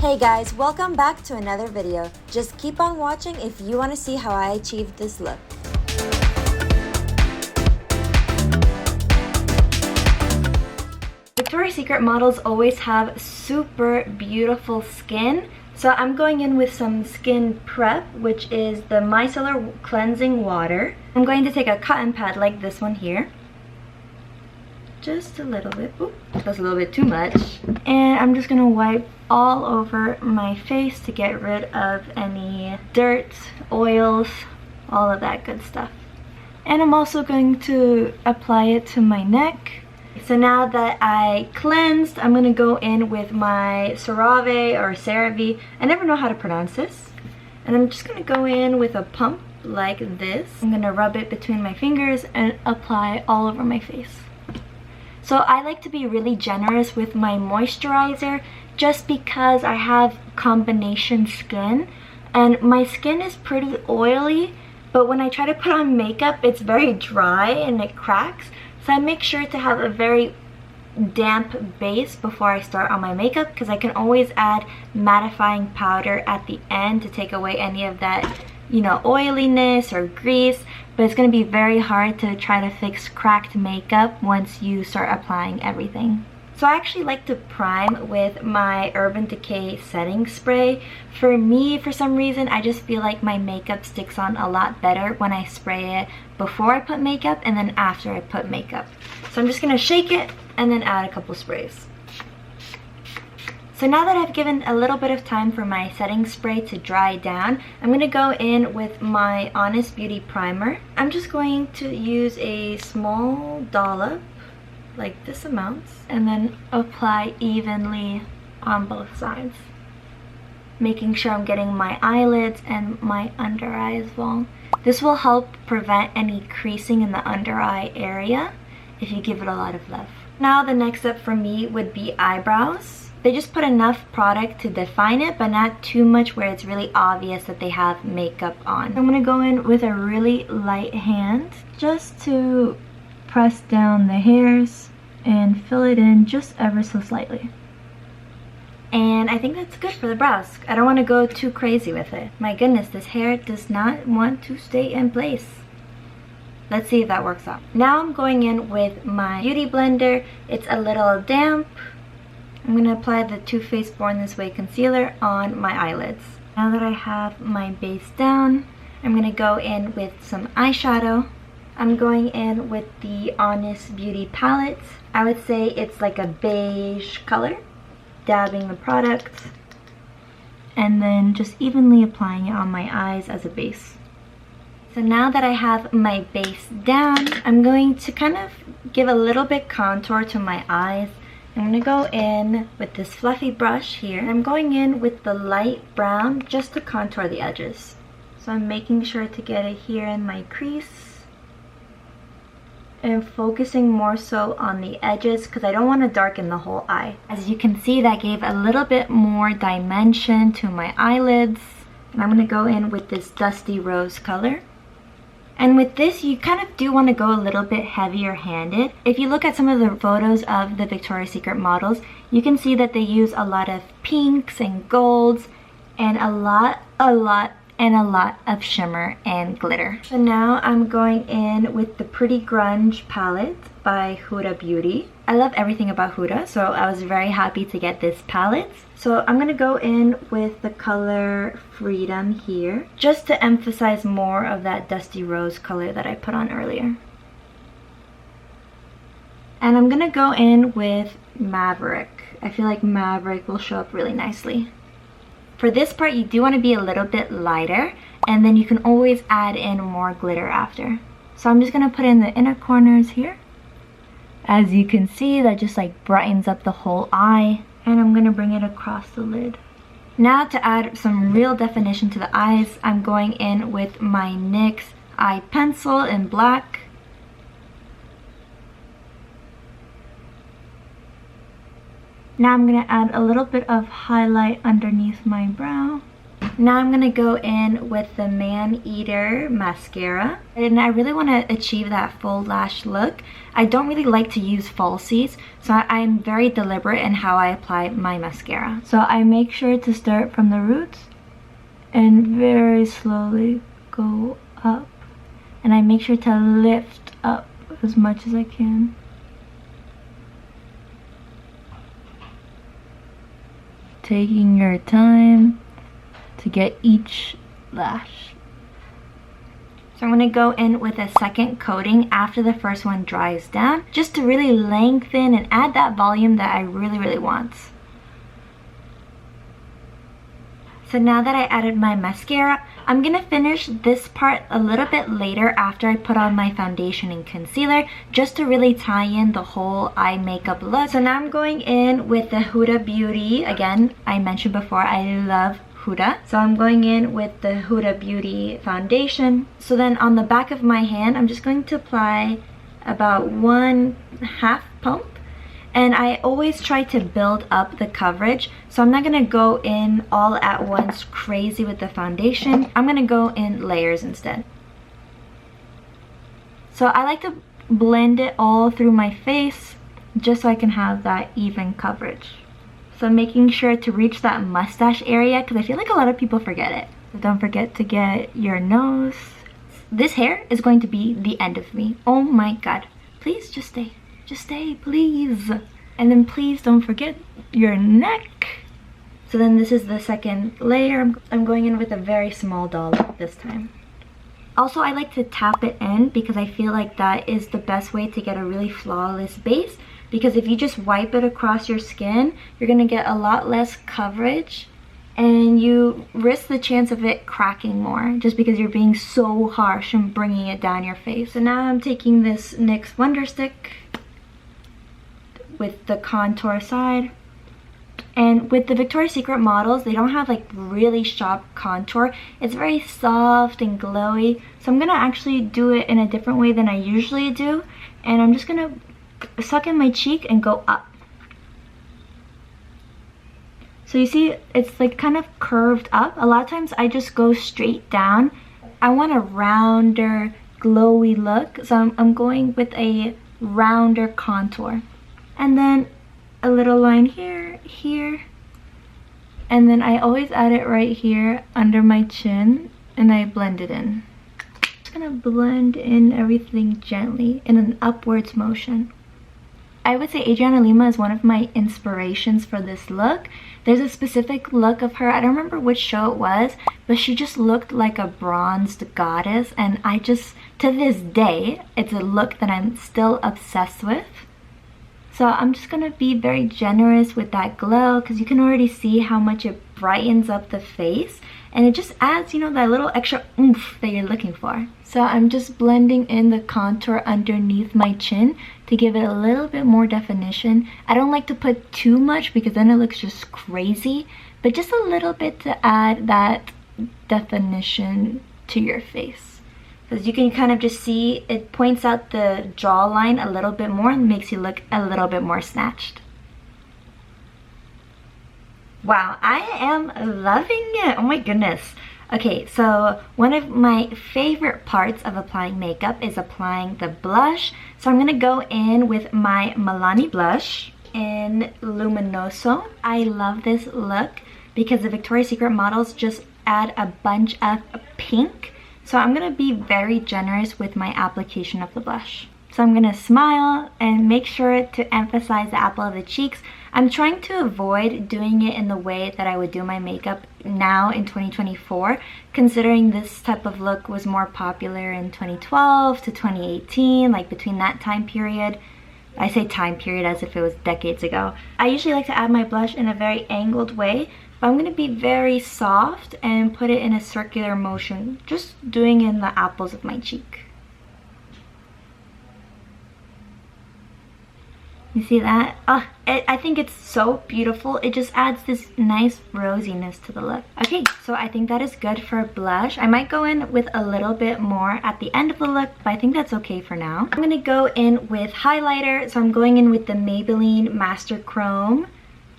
Hey guys, welcome back to another video. Just keep on watching if you want to see how I achieved this look. Victoria's Secret models always have super beautiful skin. So I'm going in with some skin prep, which is the micellar cleansing water. I'm going to take a cotton pad like this one here. Just a little bit. Oop, that's a little bit too much. And I'm just gonna wipe all over my face to get rid of any dirt, oils, all of that good stuff. And I'm also going to apply it to my neck. So now that I cleansed, I'm gonna go in with my CeraVe or CeraVe. I never know how to pronounce this. And I'm just gonna go in with a pump like this. I'm gonna rub it between my fingers and apply all over my face. So I like to be really generous with my moisturizer just because I have combination skin and my skin is pretty oily, but when I try to put on makeup it's very dry and it cracks. So I make sure to have a very damp base before I start on my makeup because I can always add mattifying powder at the end to take away any of that, you know, oiliness or grease. But it's going to be very hard to try to fix cracked makeup once you start applying everything. So I actually like to prime with my Urban Decay setting spray. For me, for some reason, I just feel like my makeup sticks on a lot better when I spray it before I put makeup and then after I put makeup. So I'm just going to shake it and then add a couple sprays. So now that I've given a little bit of time for my setting spray to dry down, I'm going to go in with my Honest Beauty primer. I'm just going to use a small dollop, like this amount, and then apply evenly on both sides. Making sure I'm getting my eyelids and my under eye as well. This will help prevent any creasing in the under eye area if you give it a lot of love. Now the next step for me would be eyebrows. They just put enough product to define it, but not too much where it's really obvious that they have makeup on. I'm going to go in with a really light hand just to press down the hairs and fill it in just ever so slightly. And I think that's good for the brows. I don't want to go too crazy with it. My goodness, this hair does not want to stay in place. Let's see if that works out. Now I'm going in with my Beauty Blender. It's a little damp. I'm going to apply the Too Faced Born This Way concealer on my eyelids. Now that I have my base down, I'm going to go in with some eyeshadow. I'm going in with the Honest Beauty palette. I would say it's like a beige color. Dabbing the product and then just evenly applying it on my eyes as a base. So now that I have my base down, I'm going to kind of give a little bit contour to my eyes. I'm going to go in with this fluffy brush here. I'm going in with the light brown just to contour the edges. So I'm making sure to get it here in my crease and focusing more so on the edges because I don't want to darken the whole eye. As you can see, that gave a little bit more dimension to my eyelids. And I'm going to go in with this Dusty Rose color. And with this, you kind of do want to go a little bit heavier handed. If you look at some of the photos of the Victoria's Secret models, you can see that they use a lot of pinks and golds and a lot of shimmer and glitter. So now I'm going in with the Pretty Grunge palette by Huda Beauty. I love everything about Huda, so I was very happy to get this palette. So I'm going to go in with the color Freedom here, just to emphasize more of that Dusty Rose color that I put on earlier. And I'm going to go in with Maverick. I feel like Maverick will show up really nicely. For this part, you do want to be a little bit lighter, and then you can always add in more glitter after. So I'm just going to put in the inner corners here. As you can see, that just like brightens up the whole eye. And I'm going to bring it across the lid. Now to add some real definition to the eyes, I'm going in with my NYX eye pencil in black. Now I'm going to add a little bit of highlight underneath my brow. Now I'm gonna go in with the Man Eater mascara, and I really want to achieve that full lash look. I don't really like to use falsies, so I'm very deliberate in how I apply my mascara. So I make sure to start from the roots and very slowly go up, and I make sure to lift up as much as I can. Taking your time to get each lash. So I'm going to go in with a second coating after the first one dries down, just to really lengthen and add that volume that I really want. So now that I added my mascara, I'm going to finish this part a little bit later after I put on my foundation and concealer, just to really tie in the whole eye makeup look. So now I'm going in with the Huda Beauty. Again, I mentioned before, I love Huda. So I'm going in with the Huda Beauty foundation. So then on the back of my hand, I'm just going to apply about 1/2 pump. And I always try to build up the coverage. So I'm not gonna go in all at once crazy with the foundation. I'm gonna go in layers instead. So I like to blend it all through my face just so I can have that even coverage. So making sure to reach that mustache area, because I feel like a lot of people forget it. So don't forget to get your nose. This hair is going to be the end of me. Oh my god. Please just stay. Just stay, please. And then please don't forget your neck. So then this is the second layer. I'm going in with a very small dollop this time. Also, I like to tap it in because I feel like that is the best way to get a really flawless base. Because if you just wipe it across your skin, you're gonna get a lot less coverage and you risk the chance of it cracking more just because you're being so harsh and bringing it down your face. So now I'm taking this NYX Wonder Stick with the contour side, and with the Victoria's Secret models, they don't have like really sharp contour. It's very soft and glowy, so I'm gonna actually do it in a different way than I usually do, and I'm just gonna suck in my cheek and go up. So you see it's like kind of curved up. A lot of times I just go straight down. I want a rounder glowy look, so I'm going with a rounder contour. And then a little line here, here, and then I always add it right here under my chin, and I blend it in. Just gonna blend in everything gently in an upwards motion. I would say Adriana Lima is one of my inspirations for this look. There's a specific look of her, I don't remember which show it was, but she just looked like a bronzed goddess, and I just, to this day, it's a look that I'm still obsessed with. So I'm just gonna be very generous with that glow because you can already see how much it brightens up the face, and it just adds, you know, that little extra oomph that you're looking for. So I'm just blending in the contour underneath my chin to give it a little bit more definition. I don't like to put too much because then it looks just crazy, but just a little bit to add that definition to your face. Because you can kind of just see it points out the jawline a little bit more and makes you look a little bit more snatched. Wow, I am loving it. Oh my goodness. Okay, so one of my favorite parts of applying makeup is applying the blush. So I'm going to go in with my Milani blush in Luminoso. I love this look because the Victoria's Secret models just add a bunch of pink. So I'm going to be very generous with my application of the blush. So I'm going to smile and make sure to emphasize the apple of the cheeks. I'm trying to avoid doing it in the way that I would do my makeup now in 2024, considering this type of look was more popular in 2012 to 2018, like between that time period. I say time period as if it was decades ago. I usually like to add my blush in a very angled way, but I'm going to be very soft and put it in a circular motion, just doing it in the apples of my cheek. You see that? Oh, I think it's so beautiful. It just adds this nice rosiness to the look. Okay, so I think that is good for blush. I might go in with a little bit more at the end of the look, but I think that's okay for now. I'm going to go in with highlighter. So I'm going in with the Maybelline Master Chrome.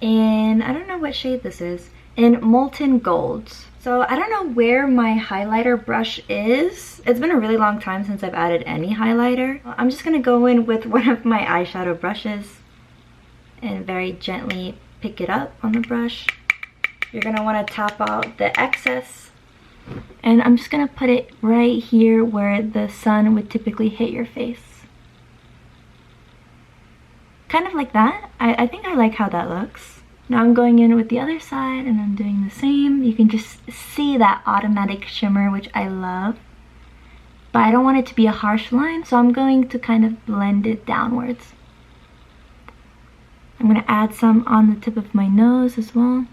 And I don't know what shade this is. in Molten Golds. So I don't know where my highlighter brush is. It's been a really long time since I've added any highlighter. I'm just gonna go in with one of my eyeshadow brushes and very gently pick it up on the brush. You're gonna wanna tap out the excess. And I'm just gonna put it right here where the sun would typically hit your face. Kind of like that. I think I like how that looks. Now I'm going in with the other side and I'm doing the same. You can just see that automatic shimmer, which I love. But I don't want it to be a harsh line, so I'm going to kind of blend it downwards. I'm going to add some on the tip of my nose as well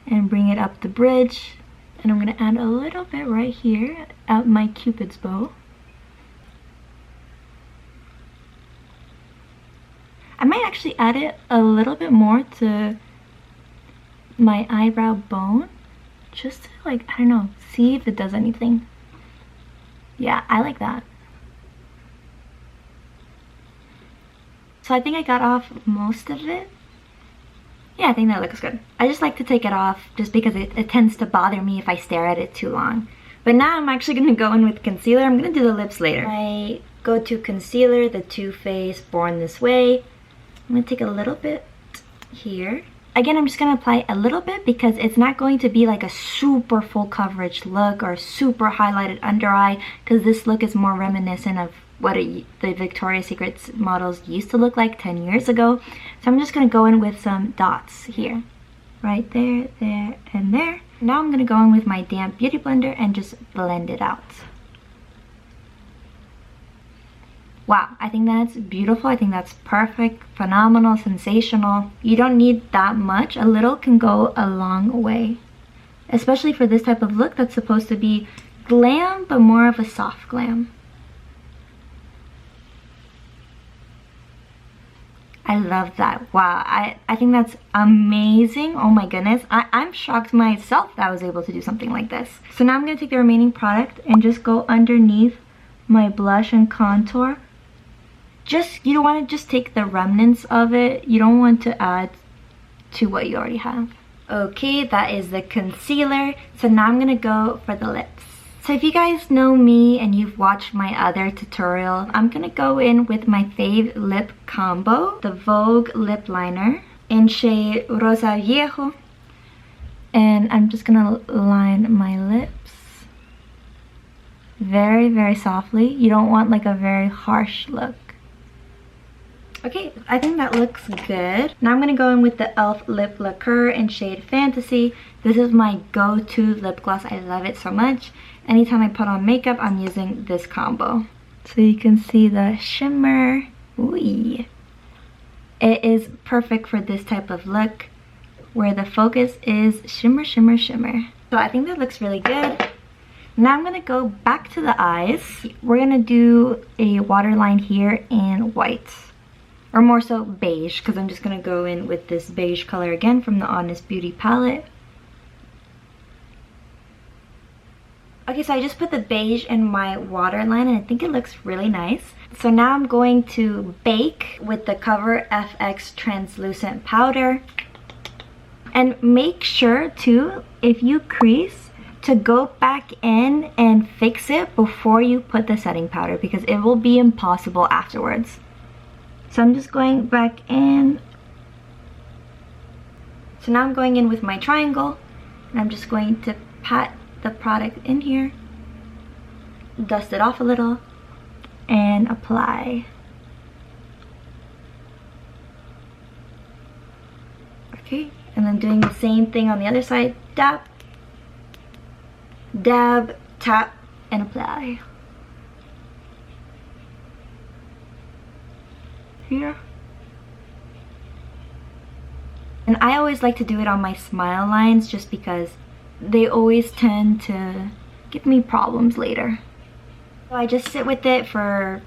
and bring it up the bridge. And I'm going to add a little bit right here at my Cupid's bow. I might actually add it a little bit more to my eyebrow bone, just to, like, I don't know, see if it does anything. Yeah, I like that. So I think I got off most of it. Yeah, I think that looks good. I just like to take it off just because it tends to bother me if I stare at it too long. But now I'm actually going to go in with concealer. I'm going to do the lips later. My go-to concealer, the Too Faced Born This Way. I'm going to take a little bit here. Again, I'm just going to apply a little bit because it's not going to be like a super full coverage look or super highlighted under eye, because this look is more reminiscent of what the Victoria's Secret models used to look like 10 years ago. So I'm just going to go in with some dots here. Right there, there, and there. Now I'm going to go in with my damp beauty blender and just blend it out. Wow, I think that's beautiful. I think that's perfect, phenomenal, sensational. You don't need that much. A little can go a long way. Especially for this type of look that's supposed to be glam, but more of a soft glam. I love that. Wow, I think that's amazing. Oh my goodness. I'm shocked myself that I was able to do something like this. So now I'm going to take the remaining product and just go underneath my blush and contour. You don't want to just take the remnants of it. You don't want to add to what you already have. Okay, that is the concealer. So now I'm going to go for the lips. So if you guys know me and you've watched my other tutorial, I'm gonna go in with my fave lip combo, the Vogue lip liner in shade Rosa Viejo. And I'm just gonna line my lips very, very softly. You don't want like a very harsh look. Okay, I think that looks good. Now I'm gonna go in with the e.l.f. Lip Lacquer in shade Fantasy. This is my go-to lip gloss. I love it so much. Anytime I put on makeup, I'm using this combo. So you can see the shimmer. Ooh. It is perfect for this type of look where the focus is shimmer, shimmer, shimmer. So I think that looks really good. Now I'm gonna go back to the eyes. We're gonna do a waterline here in white. Or more so beige, because I'm just gonna go in with this beige color again from the Honest Beauty palette. Okay, so I just put the beige in my waterline and I think it looks really nice. So now I'm going to bake with the Cover FX translucent powder. And make sure too, if you crease, to go back in and fix it before you put the setting powder, because it will be impossible afterwards. So I'm just going back in. So now I'm going in with my triangle and I'm just going to pat the product in here, dust it off a little, and apply. Okay, and then doing the same thing on the other side. Dab, dab, tap, and apply. Here. And I always like to do it on my smile lines just because they always tend to give me problems later. So I just sit with it for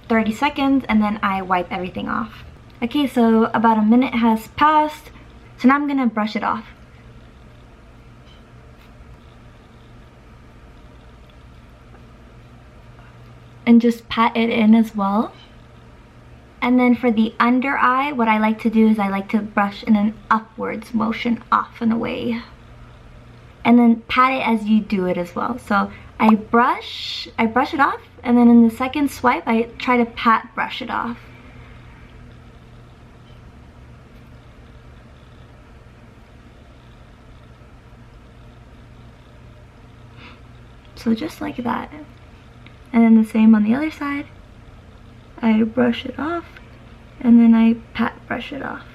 30 seconds and then I wipe everything off. Okay, so about a minute has passed. So now I'm gonna brush it off. And just pat it in as well. And then for the under eye, what I like to do is I like to brush in an upwards motion, off and away. and then pat it as you do it as well. So I brush it off, and then in the second swipe I try to pat brush it off. So just like that. And then the same on the other side. I brush it off, and then I pat brush it off.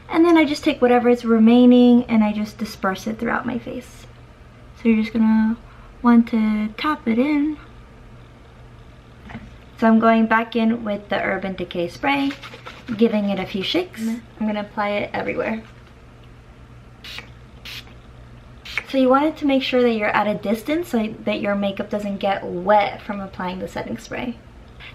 And then I just take whatever is remaining and I just disperse it throughout my face. So you're just gonna want to tap it in. So I'm going back in with the Urban Decay spray, giving it a few shakes. I'm gonna apply it everywhere. So you want to make sure that you're at a distance so that your makeup doesn't get wet from applying the setting spray.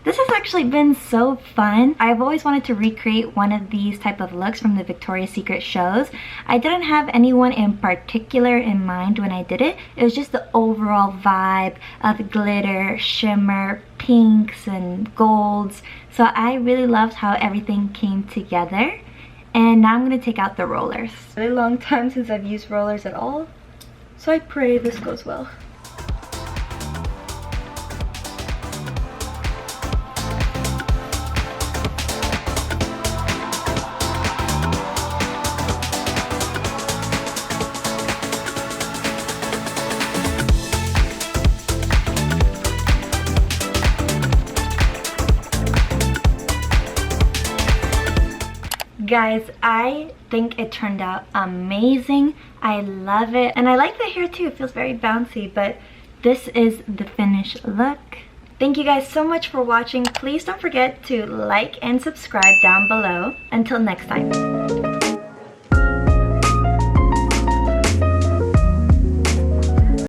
This has actually been so fun. I've always wanted to recreate one of these type of looks from the Victoria's Secret shows. I didn't have anyone in particular in mind when I did it. It was just the overall vibe of glitter, shimmer, pinks and golds. So I really loved how everything came together. And now I'm going to take out the rollers. It's a really long time since I've used rollers at all. So I pray this goes well. Guys, I think it turned out amazing. I love it, and I like the hair too. It feels very bouncy, but this is the finished look. Thank you guys so much for watching. Please don't forget to like and subscribe down below. Until next time.